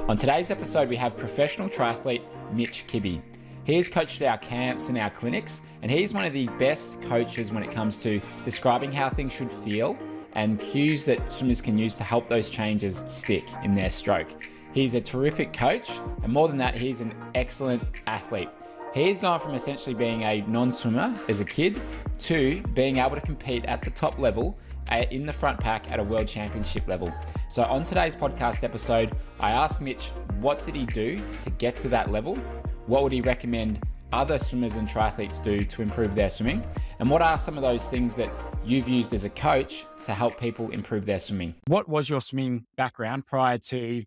On today's episode, we have professional triathlete Mitch Kibby. He has coached at our camps and our clinics, and he's one of the best coaches when it comes to describing how things should feel and cues that swimmers can use to help those changes stick in their stroke. He's a terrific coach, and more than that, he's an excellent athlete. He's gone from essentially being a non-swimmer as a kid to being able to compete at the top level in the front pack at a world championship level. So on today's podcast episode, I asked Mitch, what did he do to get to that level? What would he recommend other swimmers and triathletes do to improve their swimming? And what are some of those things that you've used as a coach to help people improve their swimming? What was your swimming background prior to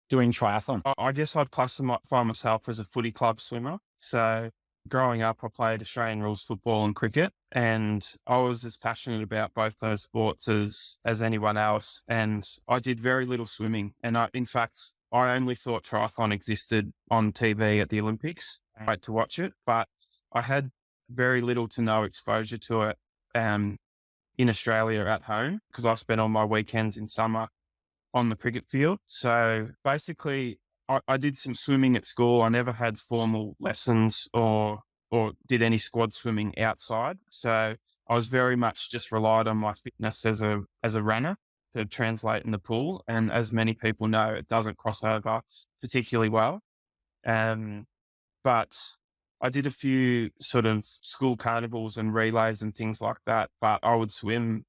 doing triathlon? I guess I'd classify myself as a footy club swimmer. So growing up, I played Australian rules football and cricket, and I was as passionate about both those sports as anyone else. And I did very little swimming. And in fact, I only thought triathlon existed on TV at the Olympics. I had to watch it, but I had very little to no exposure to it in Australia at home, because I spent all my weekends in summer on the cricket field. So basically, I did some swimming at school. I never had formal lessons or did any squad swimming outside. So I was very much just relied on my fitness as a runner to translate in the pool. And as many people know, it doesn't cross over particularly well. But I did a few sort of school carnivals and relays and things like that. But I would swim,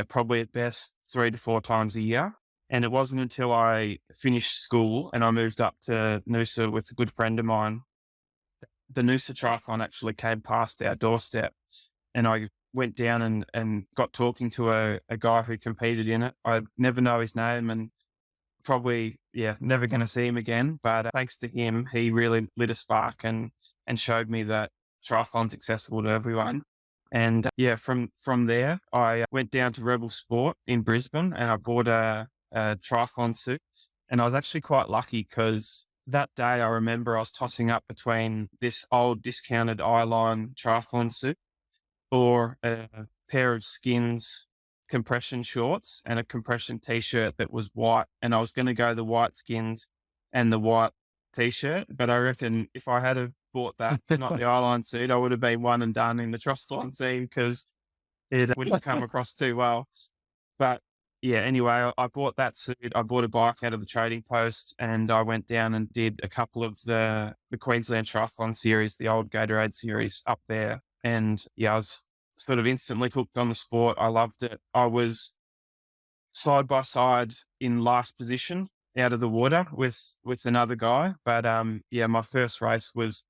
probably at best 3 to 4 times a year. And it wasn't until I finished school and I moved up to Noosa with a good friend of mine, the Noosa Triathlon actually came past our doorstep, and I went down and got talking to a guy who competed in it. I never know his name and probably, never going to see him again. But thanks to him, he really lit a spark and showed me that triathlon's accessible to everyone. And from there, I went down to Rebel Sport in Brisbane and I bought a triathlon suit. And I was actually quite lucky because that day I remember I was tossing up between this old discounted Eyeline triathlon suit or a pair of Skins compression shorts and a compression t-shirt that was white. And I was going to go the white Skins and the white t-shirt, but I reckon if I had have bought that, not the Eyeline suit, I would have been one and done in the triathlon scene because it wouldn't come across too well. But anyway, I bought that suit. I bought a bike out of the trading post and I went down and did a couple of the Queensland Triathlon series, the old Gatorade series up there. And I was sort of instantly hooked on the sport. I loved it. I was side by side in last position out of the water with another guy. But my first race was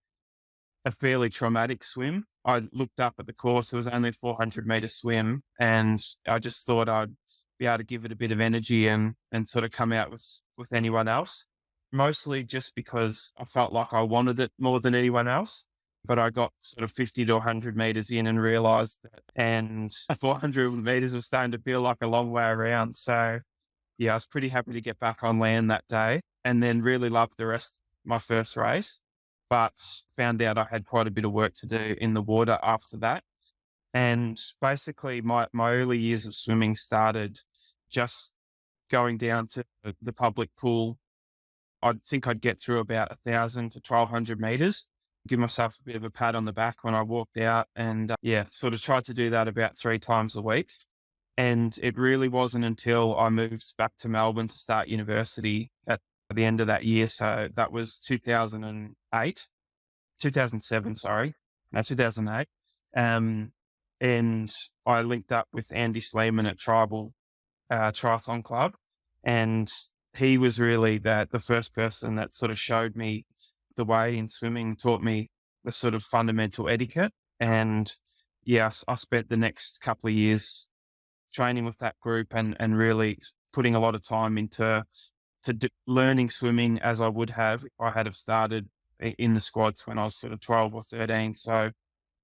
a fairly traumatic swim. I looked up at the course. It was only a 400-meter swim. And I just thought I'd be able to give it a bit of energy and sort of come out with anyone else, mostly just because I felt like I wanted it more than anyone else. But I got sort of 50 to 100 meters in and realized that, and 400 meters was starting to feel like a long way around. So I was pretty happy to get back on land that day and then really loved the rest of my first race, but found out I had quite a bit of work to do in the water after that. And basically my early years of swimming started just going down to the public pool. I'd think I'd get through about 1,000 to 1,200 meters, give myself a bit of a pat on the back when I walked out and sort of tried to do that about 3 times a week. And it really wasn't until I moved back to Melbourne to start university at the end of that year. So that was 2008. And I linked up with Andy Sleeman at Tribal Triathlon Club. And he was really the first person that sort of showed me the way in swimming, taught me the sort of fundamental etiquette. And I spent the next couple of years training with that group and really putting a lot of time into learning swimming as I would have if I had have started in the squads when I was sort of 12 or 13. So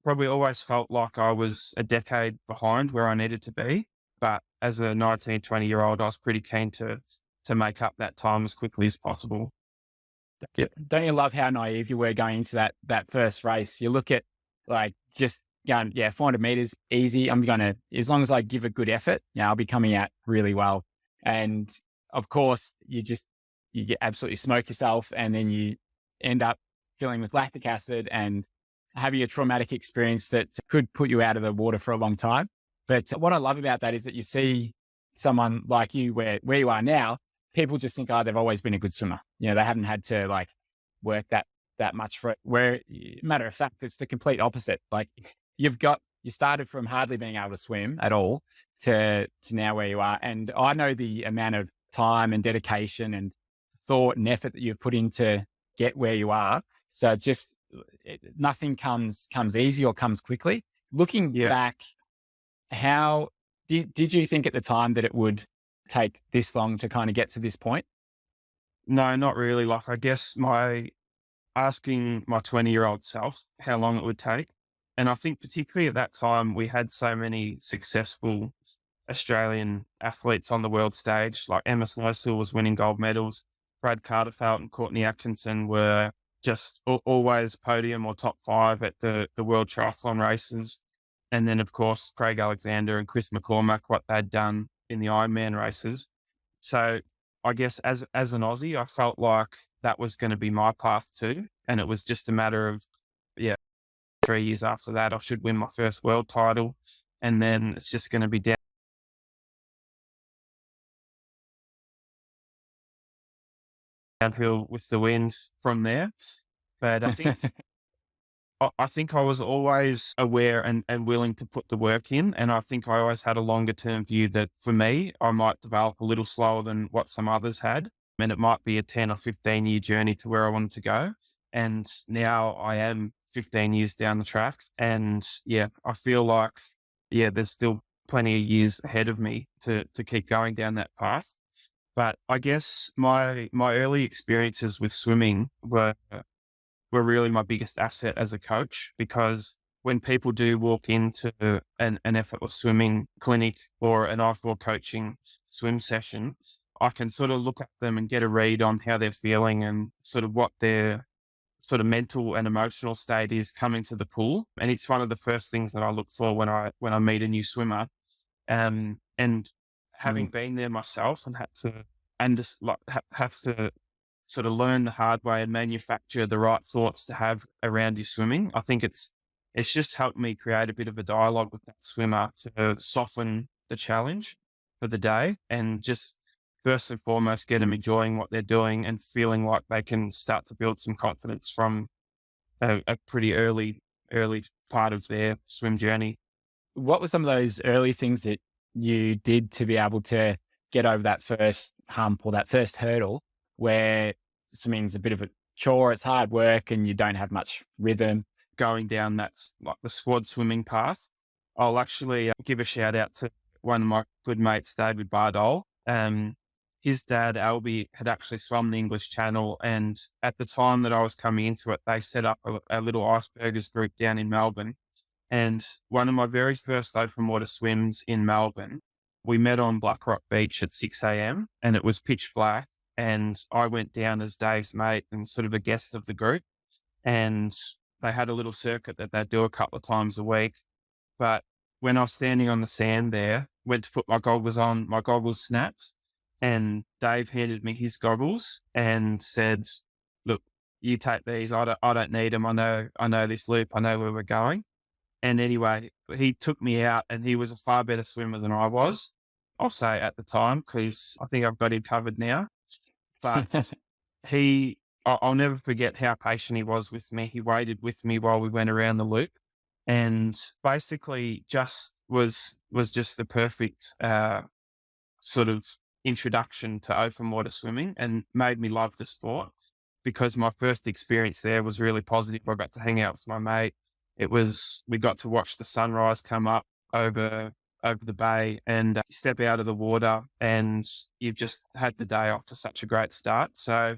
probably always felt like I was a decade behind where I needed to be. But as a 19, 20-year-old, I was pretty keen to make up that time as quickly as possible. Don't you love how naive you were going into that first race? You look at like just going, 400 meters, easy. As long as I give a good effort, I'll be coming out really well. And of course, you just you get absolutely smoke yourself, and then you end up filling with lactic acid and having a traumatic experience that could put you out of the water for a long time. But what I love about that is that you see someone like you where you are now, people just think, oh, they've always been a good swimmer. You know, they haven't had to like work that much for it. Where matter of fact, it's the complete opposite. Like you started from hardly being able to swim at all to now where you are. And I know the amount of time and dedication and thought and effort that you've put in to get where you are. So just nothing comes easy or comes quickly. Looking Yeah. back, how did you think at the time that it would take this long to kind of get to this point? No, not really. Like, I guess asking my 20-year-old self how long it would take. And I think particularly at that time, we had so many successful Australian athletes on the world stage, like Emma Snowsill was winning gold medals. Brad Carterfelt and Courtney Atkinson were just always podium or top five at the world triathlon races. And then, of course, Craig Alexander and Chris McCormack, what they'd done in the Ironman races. So I guess as an Aussie, I felt like that was going to be my path too. And it was just a matter of, yeah, 3 years after that, I should win my first world title. And then it's just going to be downhill with the wind from there. But I think I was always aware and willing to put the work in. And I think I always had a longer term view that for me, I might develop a little slower than what some others had. And it might be a 10 or 15-year journey to where I wanted to go. And now I am 15 years down the track. And yeah, I feel like, yeah, there's still plenty of years ahead of me to keep going down that path. But I guess my early experiences with swimming were really my biggest asset as a coach, because when people do walk into an effortless swimming clinic or an outdoor coaching swim session, I can sort of look at them and get a read on how they're feeling and sort of what their sort of mental and emotional state is coming to the pool. And it's one of the first things that I look for when I meet a new swimmer. And having Mm. been there myself and had to and just like have to sort of learn the hard way and manufacture the right thoughts to have around your swimming. I think it's just helped me create a bit of a dialogue with that swimmer to soften the challenge for the day and just first and foremost get them enjoying what they're doing and feeling like they can start to build some confidence from a pretty early part of their swim journey. What were some of those early things that you did to be able to get over that first hump or that first hurdle where swimming's a bit of a chore, it's hard work and you don't have much rhythm? Going down that's like the squad swimming path, I'll actually give a shout out to one of my good mates, David Bardole. His dad, Albie, had actually swum the English Channel. And at the time that I was coming into it, they set up a little icebergers group down in Melbourne. And one of my very first open water swims in Melbourne, we met on Black Rock Beach at 6 a.m. and it was pitch black. And I went down as Dave's mate and sort of a guest of the group. And they had a little circuit that they'd do a couple of times a week. But when I was standing on the sand there, went to put my goggles on, my goggles snapped. And Dave handed me his goggles and said, "Look, you take these. I don't need them. I know this loop. I know where we're going." And anyway, he took me out and he was a far better swimmer than I was. I'll say at the time, because I think I've got him covered now. But I'll never forget how patient he was with me. He waited with me while we went around the loop and basically just was just the perfect sort of introduction to open water swimming and made me love the sport, because my first experience there was really positive. I got to hang out with my mate. We got to watch the sunrise come up over the bay and step out of the water, and you've just had the day off to such a great start. So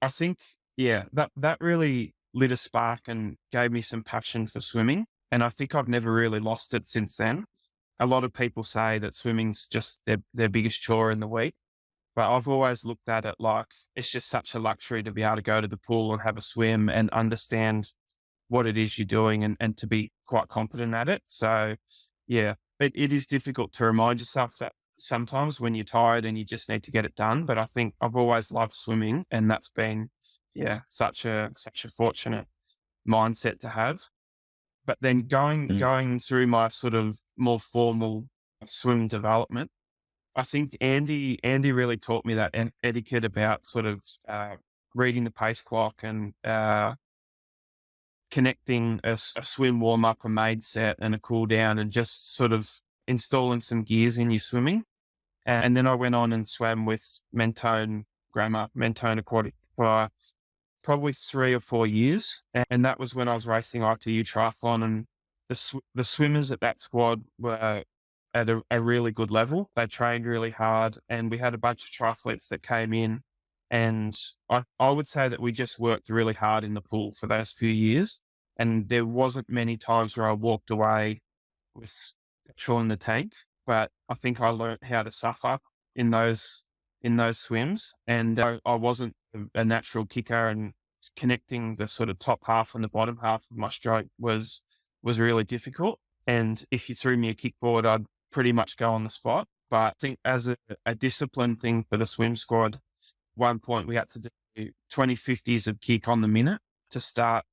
I think, yeah, that really lit a spark and gave me some passion for swimming. And I think I've never really lost it since then. A lot of people say that swimming's just their biggest chore in the week, but I've always looked at it like it's just such a luxury to be able to go to the pool and have a swim and understand what it is you're doing and to be quite competent at it. So yeah, it is difficult to remind yourself sometimes when you're tired and you just need to get it done. But I think I've always loved swimming, and that's been, yeah, such a fortunate mindset to have. But then Mm. going through my sort of more formal swim development, I think Andy really taught me that etiquette about sort of reading the pace clock and connecting a swim warm up, a maid set, and a cool down, and just sort of installing some gears in your swimming. And then I went on and swam with Mentone Aquatic for probably 3 or 4 years. And that was when I was racing ITU triathlon, and the swimmers at that squad were at a really good level. They trained really hard, and we had a bunch of triathletes that came in. And I would say that we just worked really hard in the pool for those few years. And there wasn't many times where I walked away with petrol in the tank, but I think I learned how to suffer in those swims. And I wasn't a natural kicker, and connecting the sort of top half and the bottom half of my stroke was really difficult. And if you threw me a kickboard, I'd pretty much go on the spot. But I think as a discipline thing for the swim squad, one point we had to do 20/50s of kick on the minute to start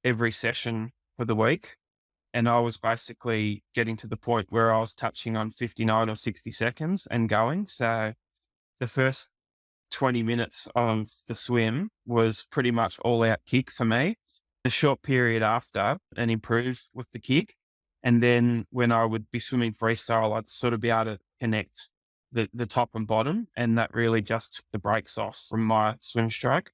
every session for the week. And I was basically getting to the point where I was touching on 59 or 60 seconds and going. So the first 20 minutes of the swim was pretty much all out kick for me. A short period after, and improve with the kick. And then when I would be swimming freestyle, I'd sort of be able to connect the top and bottom. And that really just took the brakes off from my swim stroke.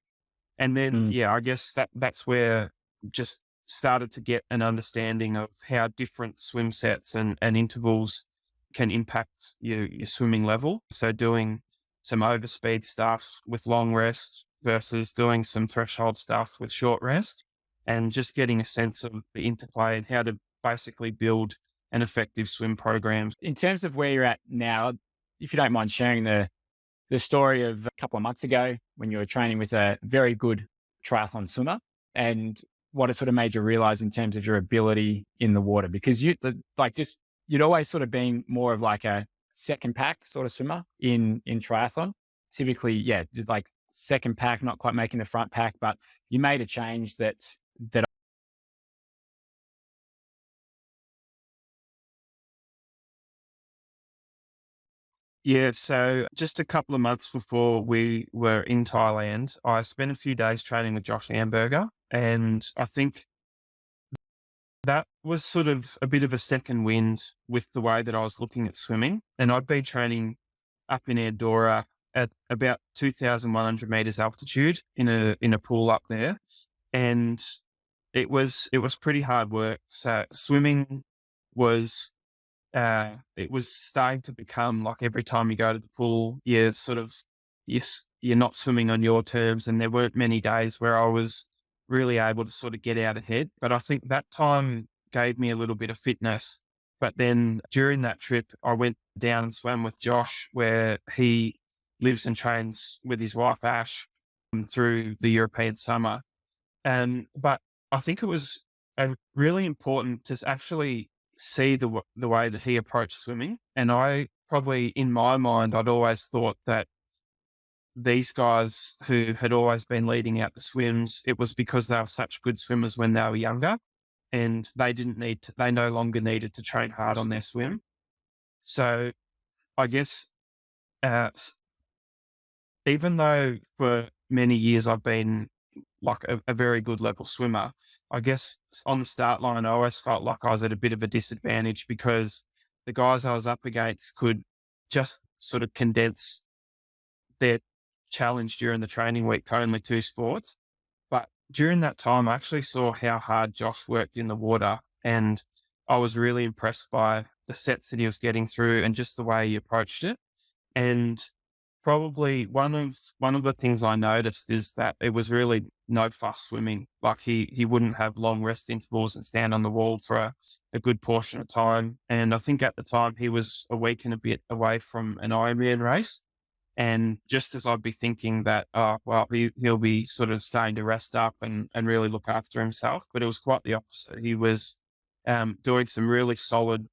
And then, Mm. yeah, I guess that's where just started to get an understanding of how different swim sets and intervals can impact your swimming level. So doing some overspeed stuff with long rest versus doing some threshold stuff with short rest, and just getting a sense of the interplay and how to basically build an effective swim program. In terms of where you're at now, if you don't mind sharing the story of a couple of months ago when you were training with a very good triathlon swimmer, and what it sort of made you realize in terms of your ability in the water, because you'd always sort of been more of like a second pack sort of swimmer in triathlon. Typically, yeah, like second pack, not quite making the front pack, but you made a change that Yeah, so just a couple of months before we were in Thailand, I spent a few days training with Josh Hamburger, and I think that was sort of a bit of a second wind with the way that I was looking at swimming. And I'd been training up in Andorra at about 2,100 meters altitude in a pool up there, and it was pretty hard work. So swimming was it was starting to become like every time you go to the pool, you're sort of, you're not swimming on your terms. And there weren't many days where I was really able to sort of get out ahead. But I think that time gave me a little bit of fitness. But then during that trip, I went down and swam with Josh, where he lives and trains with his wife, Ash, through the European summer. But I think it was really important to actually see the way that he approached swimming. And I probably, in my mind, I'd always thought that these guys who had always been leading out the swims, it was because they were such good swimmers when they were younger, and they no longer needed to train hard on their swim. So I guess, uh, s- even though for many years I've been like a very good level swimmer, I guess on the start line, I always felt like I was at a bit of a disadvantage, because the guys I was up against could just sort of condense their challenge during the training week to only two sports. But during that time, I actually saw how hard Josh worked in the water, and I was really impressed by the sets that he was getting through and just the way he approached it. And probably one of the things I noticed is that it was really no fuss swimming. Like he wouldn't have long rest intervals and stand on the wall for a good portion of time. And I think at the time he was a week and a bit away from an Ironman race. And just as I'd be thinking that, oh, well, he'll be sort of starting to rest up and really look after himself. But it was quite the opposite. He was doing some really solid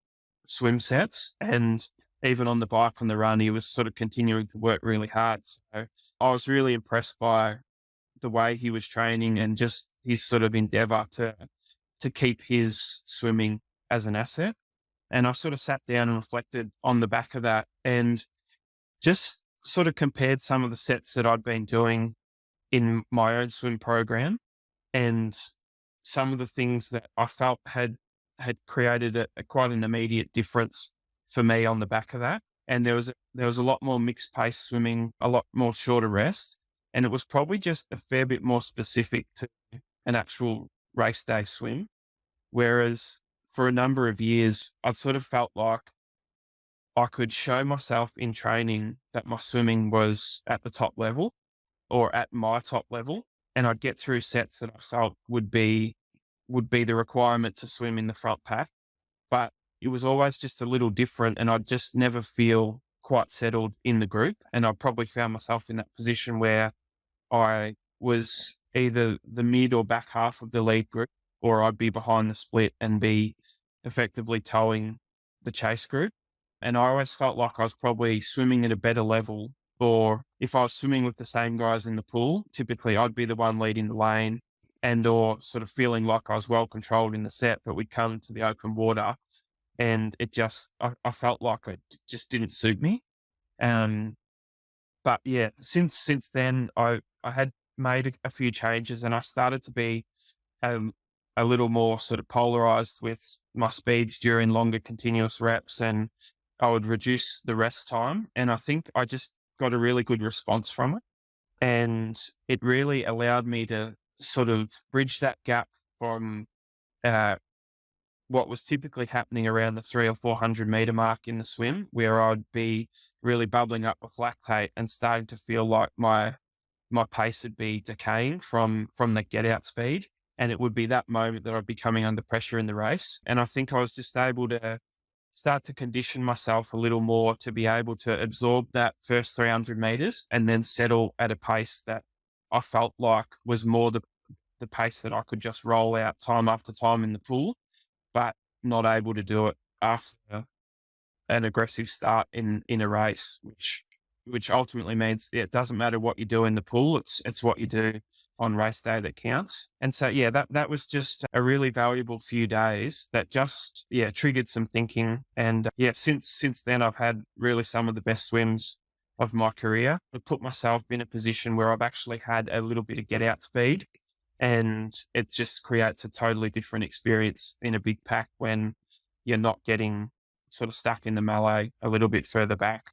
swim sets, and even on the bike, on the run, he was sort of continuing to work really hard. So I was really impressed by the way he was training and just his sort of endeavor to keep his swimming as an asset. And I sort of sat down and reflected on the back of that and just sort of compared some of the sets that I'd been doing in my own swim program and some of the things that I felt had created a quite an immediate difference for me on the back of that. And there was a lot more mixed pace swimming, a lot more shorter rest, and it was probably just a fair bit more specific to an actual race day swim. Whereas for a number of years, I've sort of felt like I could show myself in training that my swimming was at the top level or at my top level, and I'd get through sets that I felt would be the requirement to swim in the front pack. But it was always just a little different, and I'd just never feel quite settled in the group. And I probably found myself in that position where I was either the mid or back half of the lead group, or I'd be behind the split and be effectively towing the chase group. And I always felt like I was probably swimming at a better level, or if I was swimming with the same guys in the pool, typically I'd be the one leading the lane and or sort of feeling like I was well controlled in the set, but we'd come to the open water and I felt like it just didn't suit me. Um, but yeah, since then, I had made a few changes and I started to be um, a little more sort of polarized with my speeds during longer continuous reps, and I would reduce the rest time. And I think I just got a really good response from it. And it really allowed me to sort of bridge that gap from uh, what was typically happening around the 300 or 400 meter mark in the swim, where I'd be really bubbling up with lactate and starting to feel like my pace would be decaying from the get out speed. And it would be that moment that I'd be coming under pressure in the race. And I think I was just able to start to condition myself a little more to be able to absorb that first 300 meters and then settle at a pace that I felt like was more the pace that I could just roll out time after time in the pool, but not able to do it after an aggressive start in a race, which ultimately means it doesn't matter what you do in the pool, it's what you do on race day that counts. And so yeah, that was just a really valuable few days that just triggered some thinking. And since then I've had really some of the best swims of my career. I've put myself in a position where I've actually had a little bit of get out speed, and it just creates a totally different experience in a big pack when you're not getting sort of stuck in the melee a little bit further back.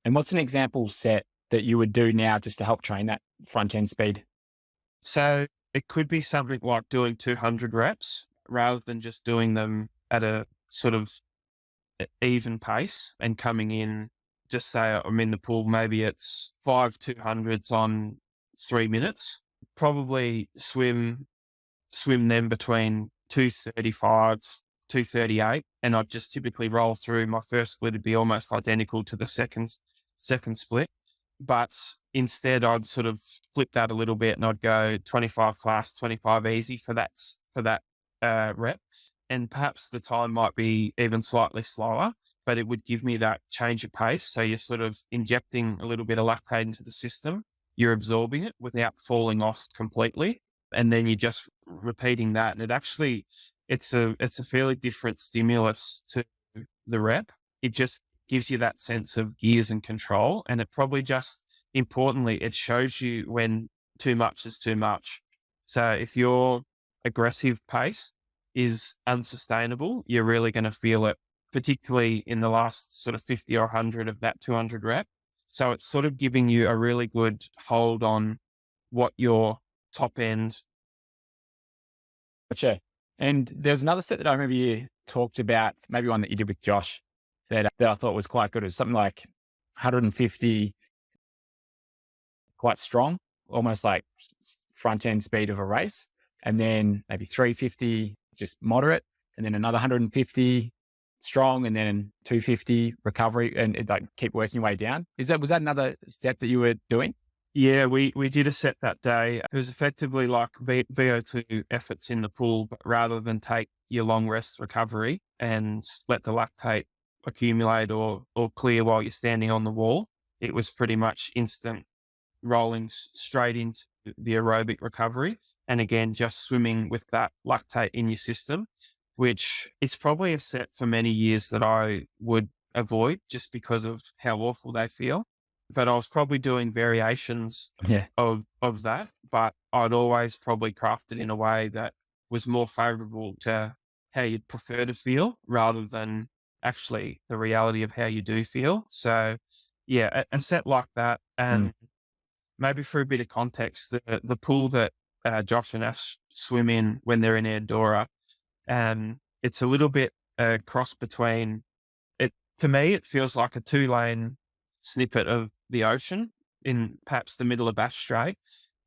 And what's an example set that you would do now just to help train that front end speed? So it could be something like doing 200 reps rather than just doing them at a sort of even pace and coming in, just say I'm in the pool, maybe it's 5 200s on 3 minutes, probably swim them between 235, 238. And I'd just typically roll through. My first split would be almost identical to the second split. But instead I'd sort of flip that a little bit and I'd go 25 fast, 25 easy for that rep. And perhaps the time might be even slightly slower, but it would give me that change of pace. So you're sort of injecting a little bit of lactate into the system. You're absorbing it without falling off completely. And then you're just repeating that. And it's a fairly different stimulus to the rep. It just gives you that sense of gears and control. And it probably just, importantly, it shows you when too much is too much. So if your aggressive pace is unsustainable, you're really going to feel it, particularly in the last sort of 50 or 100 of that 200 rep. So it's sort of giving you a really good hold on what your top end. Gotcha. And there's another set that I remember you talked about, maybe one that you did with Josh, that I thought was quite good. It was something like 150, quite strong, almost like front end speed of a race. And then maybe 350, just moderate. And then another 150 strong, and then 250 recovery, and like keep working your way down. Was that another step that you were doing? Yeah, we did a set that day. It was effectively like VO2 efforts in the pool, but rather than take your long rest recovery and let the lactate accumulate or clear while you're standing on the wall. It was pretty much instant rolling straight into the aerobic recovery. And again, just swimming with that lactate in your system, which is probably a set for many years that I would avoid just because of how awful they feel. But I was probably doing variations Yeah. of that, but I'd always probably craft it in a way that was more favorable to how you'd prefer to feel rather than actually the reality of how you do feel. So yeah, a set like that. Mm. And maybe for a bit of context, the pool that Josh and Ash swim in when they're in Andorra, it's a little bit cross between it. To me, it feels like a 2-lane snippet of the ocean in perhaps the middle of Bass Strait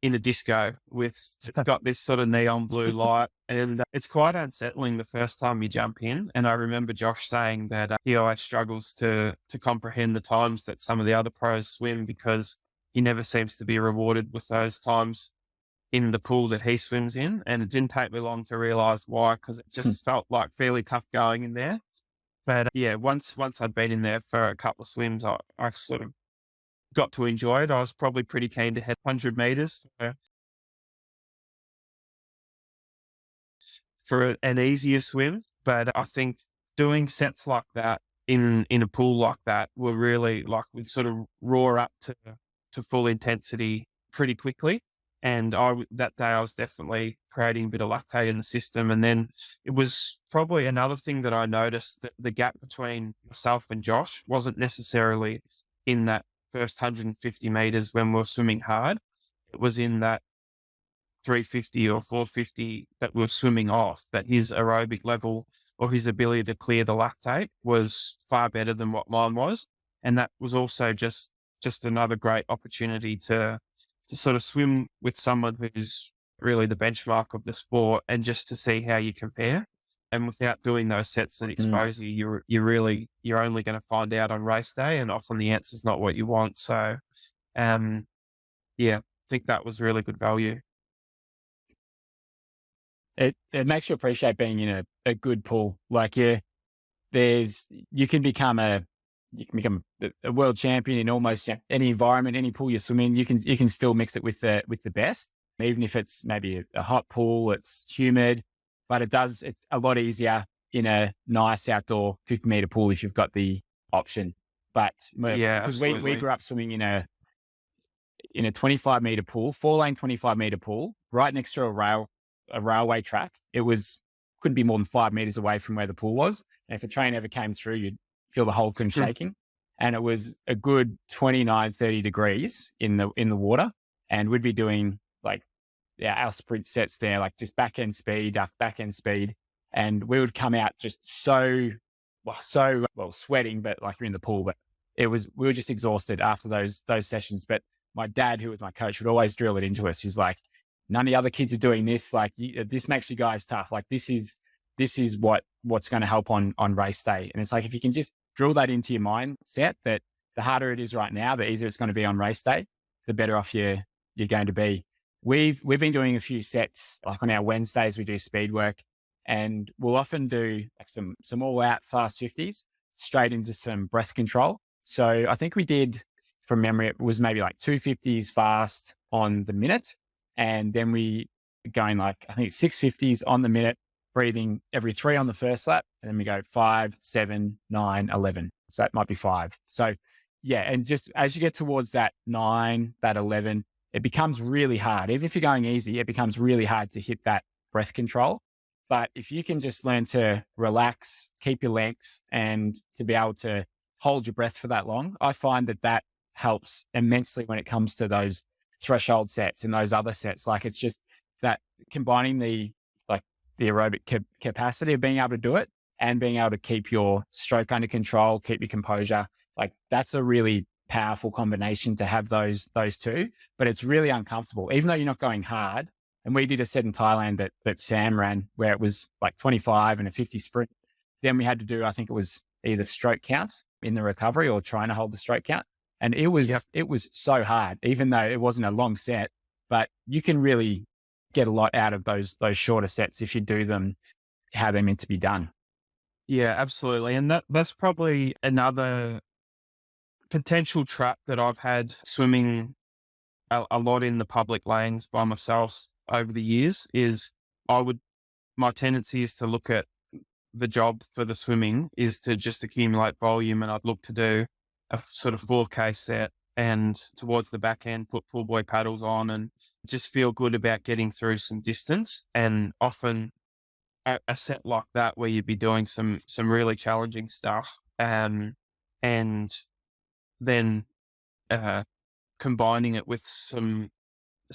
in a disco with it's got this sort of neon blue light, and it's quite unsettling the first time you jump in. And I remember Josh saying that he always struggles to comprehend the times that some of the other pros swim because he never seems to be rewarded with those times in the pool that he swims in. And it didn't take me long to realize why, because it just felt like fairly tough going in there. But yeah, once I'd been in there for a couple of swims, I sort of got to enjoy it. I was probably pretty keen to hit 100 meters for an easier swim. But I think doing sets like that in a pool like that were really like we'd sort of roar up to full intensity pretty quickly. And that day I was definitely creating a bit of lactate in the system. And then it was probably another thing that I noticed that the gap between myself and Josh wasn't necessarily in that first 150 meters when we were swimming hard. It was in that 350 or 450 that we were swimming off, that his aerobic level or his ability to clear the lactate was far better than what mine was. And that was also just another great opportunity to sort of swim with someone who's really the benchmark of the sport and just to see how you compare. And without doing those sets that expose you, you're only going to find out on race day, and often the answer's not what you want. So, yeah, I think that was really good value. It makes you appreciate being in a good pool. Like you can become a world champion in almost any environment, any pool you swim in. You can still mix it with the best, even if it's maybe a hot pool, it's humid, but it's a lot easier in a nice outdoor 50-meter pool if you've got the option. But Yeah, because we absolutely. grew up swimming in a 25-meter pool, 4-lane 25-meter pool, right next to a railway track. It couldn't be more than 5 meters away from where the pool was. And if a train ever came through, you'd feel the whole thing shaking. And it was a good 29, 30 degrees in the water. And we'd be doing our sprint sets there, like just back end speed after back end speed. And we would come out just so sweating, but like you're in the pool, but we were just exhausted after those sessions. But my dad, who was my coach, would always drill it into us. He's like, none of the other kids are doing this. Like this makes you guys tough. Like this is what's going to help on race day. And it's like, if you can just drill that into your mindset, that the harder it is right now, the easier it's going to be on race day, the better off you're going to be. We've been doing a few sets, like on our Wednesdays, we do speed work, and we'll often do like some all out fast 50s straight into some breath control. So I think we did, from memory, it was maybe like 250s fast on the minute. And then we going like, I think 650s on the minute, breathing every 3 on the first lap. And then we go 5, 7, 9, 11. So that might be 5. So yeah. And just as you get towards that 9, that 11, it becomes really hard. Even if you're going easy, it becomes really hard to hit that breath control. But if you can just learn to relax, keep your length, and to be able to hold your breath for that long, I find that helps immensely when it comes to those threshold sets and those other sets. Like it's just that combining the aerobic capacity of being able to do it and being able to keep your stroke under control, keep your composure. Like that's a really powerful combination to have those two, but it's really uncomfortable, even though you're not going hard. And we did a set in Thailand that Sam ran where it was like 25 and a 50 sprint. Then we had to do, I think it was either stroke count in the recovery or trying to hold the stroke count. And it was so hard, even though it wasn't a long set, but you can really get a lot out of those shorter sets if you do them how they're meant to be done. Yeah, absolutely. And that's probably another potential trap that I've had swimming a lot in the public lanes by myself over the years is I would, my tendency is to look at the job for the swimming is to just accumulate volume. And I'd look to do a sort of 4K set and towards the back end, put pull buoy paddles on and just feel good about getting through some distance. And often a set like that where you'd be doing some really challenging stuff, and then uh, combining it with some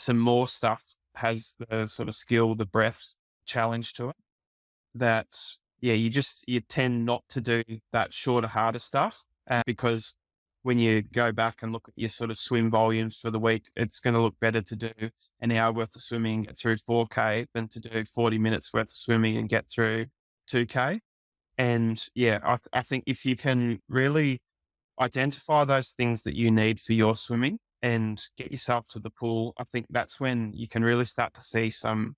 more stuff has the sort of skill, the breath challenge to it. That yeah, you tend not to do that shorter, harder stuff because when you go back and look at your sort of swim volumes for the week, it's going to look better to do an hour worth of swimming and get through 4K than to do 40 minutes worth of swimming and get through 2K. And yeah, I think if you can really identify those things that you need for your swimming and get yourself to the pool, I think that's when you can really start to see some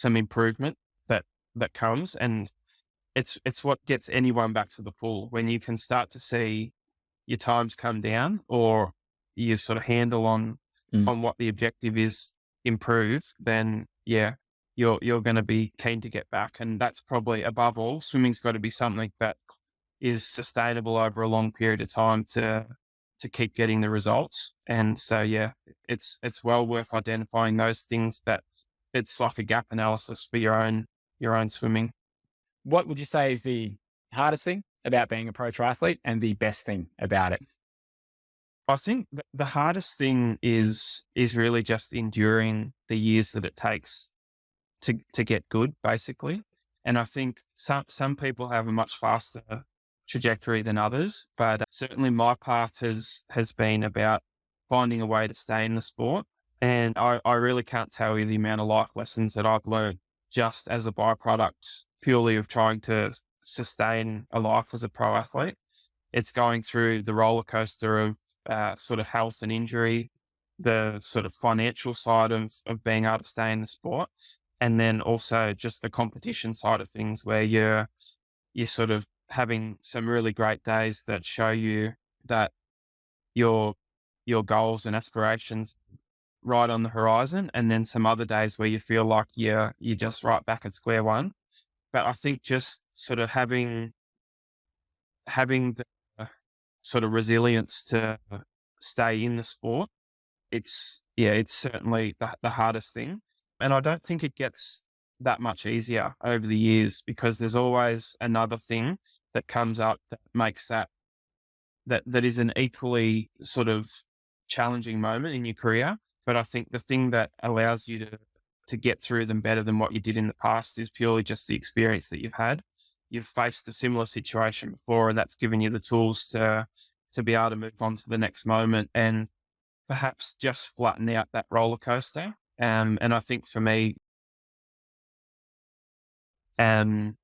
improvement that comes. And it's what gets anyone back to the pool when you can start to see your times come down or your sort of handle Mm. on what the objective is improve, then yeah, you're going to be keen to get back. And that's probably above all, swimming's got to be something that is sustainable over a long period of time to keep getting the results. And so yeah, it's well worth identifying those things that it's like a gap analysis for your own swimming. What would you say is the hardest thing about being a pro triathlete and the best thing about it? I think the hardest thing is really just enduring the years that it takes to get good, basically. And I think some people have a much faster trajectory than others, but certainly my path has been about finding a way to stay in the sport. And I really can't tell you the amount of life lessons that I've learned just as a byproduct purely of trying to sustain a life as a pro athlete. It's going through the roller coaster of sort of health and injury, the sort of financial side of being able to stay in the sport, and then also just the competition side of things where you're sort of having some really great days that show you that your your goals and aspirations right on the horizon, and then some other days where you feel like you're just right back at square one. But I think just sort of having the sort of resilience to stay in the sport, it's certainly the hardest thing. And I don't think it gets that much easier over the years because there's always another thing that comes up that makes that is an equally sort of challenging moment in your career. But I think the thing that allows you to get through them better than what you did in the past is purely just the experience that you've had. You've faced a similar situation before, and that's given you the tools to be able to move on to the next moment and perhaps just flatten out that roller coaster. And I think for me, um,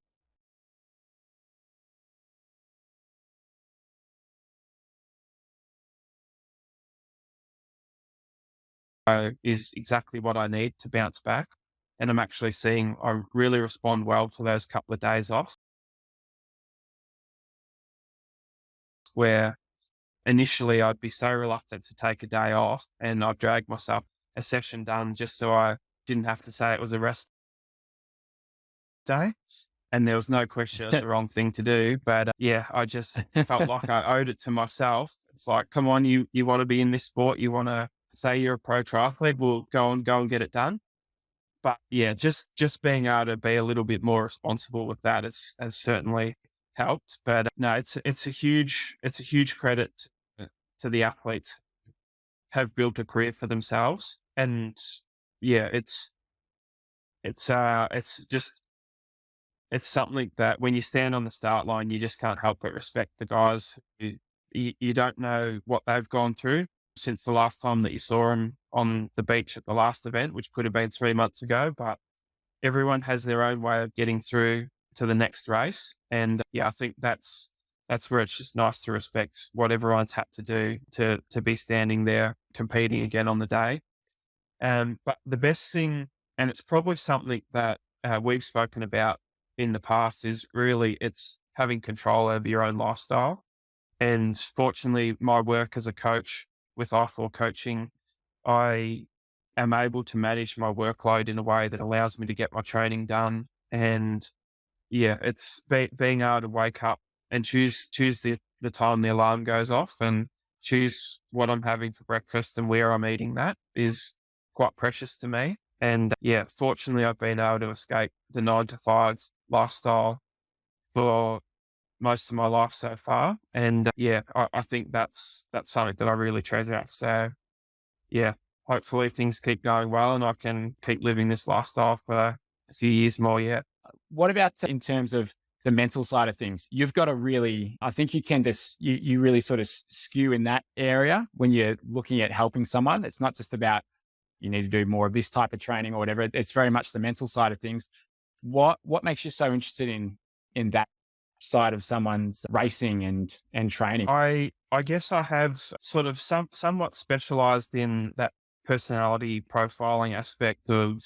is exactly what I need to bounce back. And I'm actually seeing I really respond well to those couple of days off where initially I'd be so reluctant to take a day off and I'd drag myself a session done just so I didn't have to say it was a rest day. And there was no question it was the wrong thing to do. But yeah, I just felt like I owed it to myself. It's like, come on, you want to be in this sport. You want to say you're a pro triathlete. Well, go and get it done. But yeah, just being able to be a little bit more responsible with that has certainly helped. But no, it's a huge credit to the athletes who have built a career for themselves. And yeah, it's just it's something that when you stand on the start line, you just can't help but respect the guys who you don't know what they've gone through since the last time that you saw them on the beach at the last event, which could have been 3 months ago. But everyone has their own way of getting through to the next race. And yeah, I think that's where it's just nice to respect what everyone's had to do to be standing there competing again on the day. But the best thing, and it's probably something that we've spoken about in the past is really it's having control over your own lifestyle. And fortunately, my work as a coach with I4 coaching, I am able to manage my workload in a way that allows me to get my training done. And yeah, it's being able to wake up and choose the time the alarm goes off and choose what I'm having for breakfast and where I'm eating that is quite precious to me. And yeah, fortunately, I've been able to escape the 9 to 5 lifestyle for most of my life so far. And yeah, I think that's something that I really treasure. So yeah, hopefully things keep going well and I can keep living this lifestyle for a few years more yet. What about in terms of the mental side of things? You've got a really, I think you tend to, you really sort of skew in that area when you're looking at helping someone. It's not just about you need to do more of this type of training or whatever. It's very much the mental side of things. What makes you so interested in that side of someone's racing and training? I guess I have sort of somewhat specialized in that personality profiling aspect of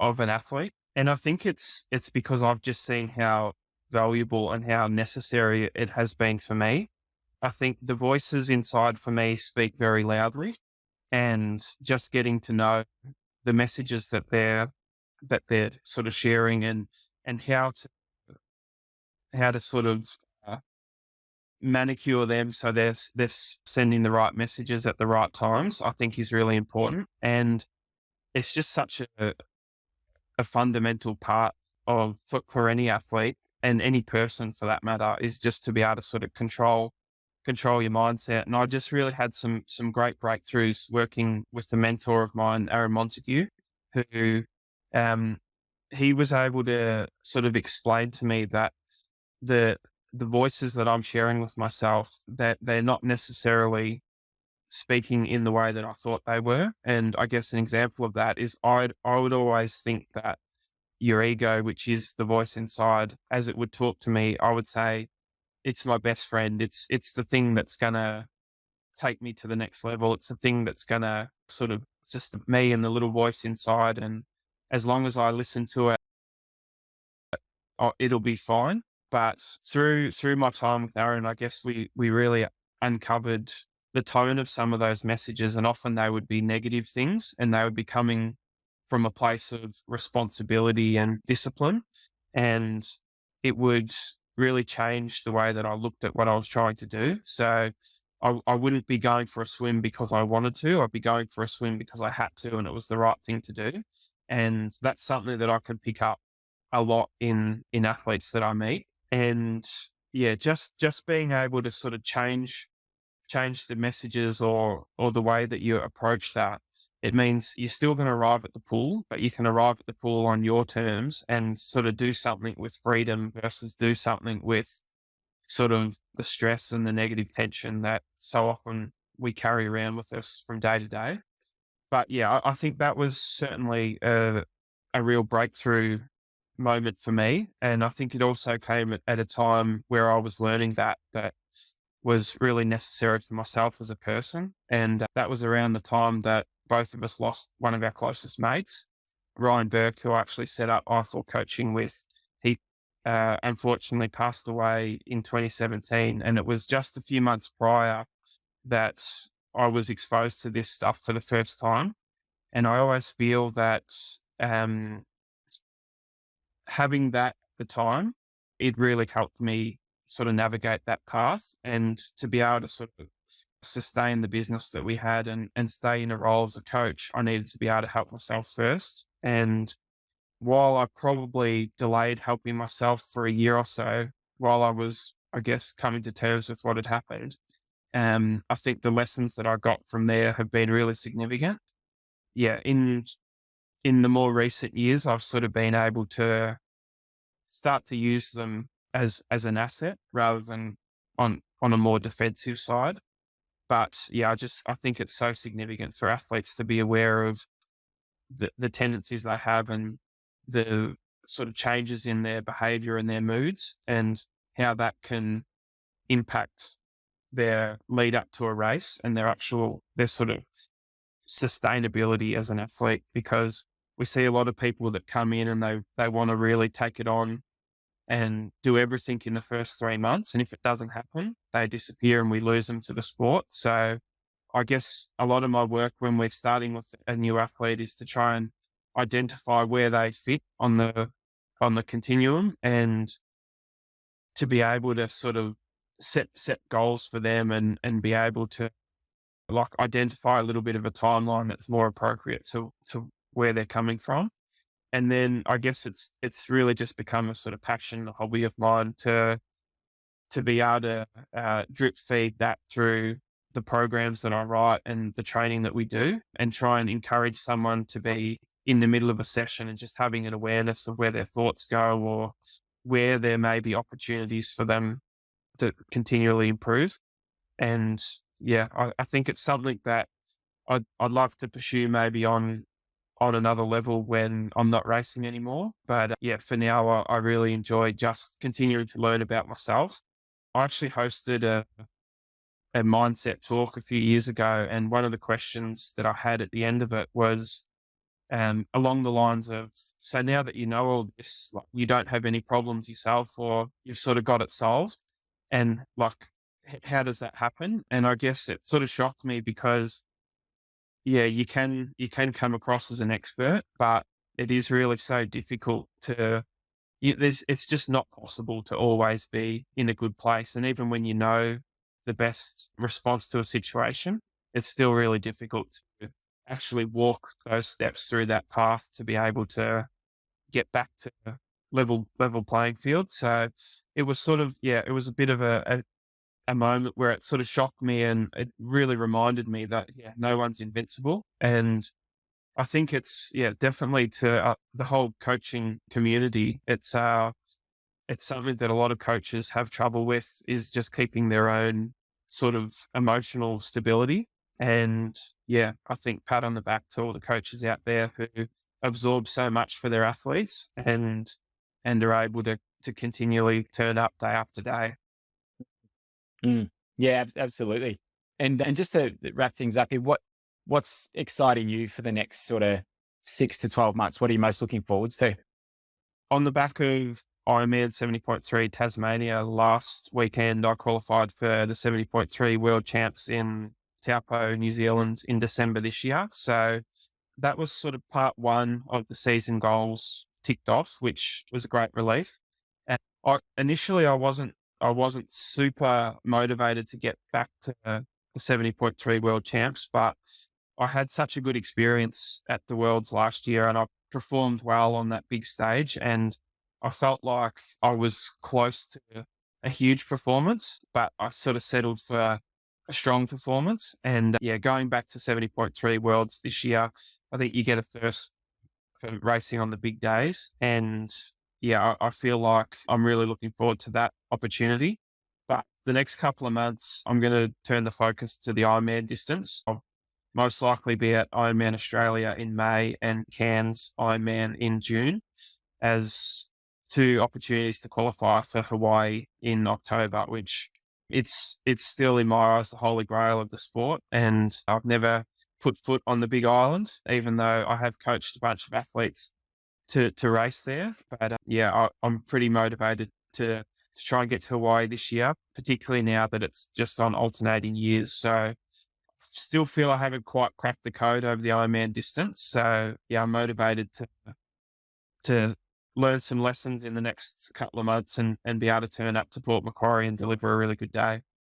an athlete. And I think it's because I've just seen how valuable and how necessary it has been for me. I think the voices inside for me speak very loudly, and just getting to know the messages that they're sort of sharing and how to sort of uh, manicure them so they're sending the right messages at the right times, I think is really important. And it's just such a fundamental part of for any athlete and any person for that matter is just to be able to sort of control your mindset. And I just really had some great breakthroughs working with the mentor of mine, Aaron Montague, who um, he was able to sort of explain to me that the the voices that I'm sharing with myself, that they're not necessarily speaking in the way that I thought they were. And I guess an example of that is I would always think that your ego, which is the voice inside, as it would talk to me, I would say it's my best friend. It's the thing that's gonna take me to the next level. It's the thing that's gonna sort of it's just me and the little voice inside. And as long as I listen to it, it'll be fine. But through my time with Aaron, I guess we really uncovered the tone of some of those messages, and often they would be negative things, and they would be coming from a place of responsibility and discipline, and it would really change the way that I looked at what I was trying to do. So I wouldn't be going for a swim because I wanted to. I'd be going for a swim because I had to, and it was the right thing to do. And that's something that I could pick up a lot in athletes that I meet. And yeah, just being able to sort of change the messages or the way that you approach that. It means you're still going to arrive at the pool, but you can arrive at the pool on your terms and sort of do something with freedom versus do something with sort of the stress and the negative tension that so often we carry around with us from day to day. But yeah, I think that was certainly a real breakthrough moment for me. And I think it also came at a time where I was learning that was really necessary for myself as a person. And that was around the time that both of us lost one of our closest mates, Ryan Burke, who I actually set up I4 coaching with. He unfortunately passed away in 2017. And it was just a few months prior that I was exposed to this stuff for the first time. And I always feel that um, having that at the time, it really helped me sort of navigate that path and to be able to sort of sustain the business that we had and stay in a role as a coach. I needed to be able to help myself first. And while I probably delayed helping myself for a year or so, while I was, I guess, coming to terms with what had happened, I think the lessons that I got from there have been really significant. Yeah, in the more recent years, I've sort of been able to start to use them as an asset rather than on a more defensive side. But yeah, I think it's so significant for athletes to be aware of the tendencies they have and the sort of changes in their behavior and their moods and how that can impact their lead up to a race and their sort of sustainability as an athlete. Because we see a lot of people that come in and they want to really take it on and do everything in the first 3 months. And if it doesn't happen, they disappear and we lose them to the sport. So I guess a lot of my work when we're starting with a new athlete is to try and identify where they fit on the continuum, and to be able to sort of set goals for them, and be able to like identify a little bit of a timeline that's more appropriate to where they're coming from. And then I guess it's really just become a sort of passion, a hobby of mine to be able to drip feed that through the programs that I write and the training that we do, and try and encourage someone to be in the middle of a session and just having an awareness of where their thoughts go, or where there may be opportunities for them to continually improve. And yeah, I think it's something that I'd love to pursue maybe on another level when I'm not racing anymore. But yeah, for now, I really enjoy just continuing to learn about myself. I actually hosted a mindset talk a few years ago, and one of the questions that I had at the end of it was along the lines of, so now that you know all this, like, you don't have any problems yourself, or you've sort of got it solved. And like, how does that happen? And I guess it sort of shocked me because, yeah, you can come across as an expert, but it is really so difficult it's just not possible to always be in a good place. And even when you know the best response to a situation, it's still really difficult to actually walk those steps through that path to be able to get back to level playing field. So it was sort of, yeah, it was a bit of a moment where it sort of shocked me, and it really reminded me that, yeah, no one's invincible. And I think it's, yeah, definitely to the whole coaching community. It's something that a lot of coaches have trouble with, is just keeping their own sort of emotional stability. And yeah, I think pat on the back to all the coaches out there who absorb so much for their athletes, and are able to continually turn up day after day. Mm. Yeah, absolutely. And just to wrap things up here, what's exciting you for the next sort of 6 to 12 months? What are you most looking forwards to? On the back of Ironman 70.3 Tasmania last weekend, I qualified for the 70.3 World Champs in Taupo, New Zealand in December this year. So that was sort of part one of the season goals ticked off, which was a great relief. And initially I wasn't super motivated to get back to the 70.3 World Champs, but I had such a good experience at the Worlds last year, and I performed well on that big stage, and I felt like I was close to a huge performance, but I sort of settled for a strong performance. And yeah, going back to 70.3 Worlds this year, I think you get a thirst for racing on the big days. And yeah, I feel like I'm really looking forward to that opportunity. But the next couple of months, I'm going to turn the focus to the Ironman distance. I'll most likely be at Ironman Australia in May and Cairns Ironman in June as two opportunities to qualify for Hawaii in October, which it's still in my eyes the holy grail of the sport. And I've never put foot on the Big Island, even though I have coached a bunch of athletes to race there. But yeah, I'm pretty motivated to try and get to Hawaii this year, particularly now that it's just on alternating years. So still feel I haven't quite cracked the code over the Ironman distance. So yeah, I'm motivated to learn some lessons in the next couple of months, and be able to turn up to Port Macquarie and deliver a really good day.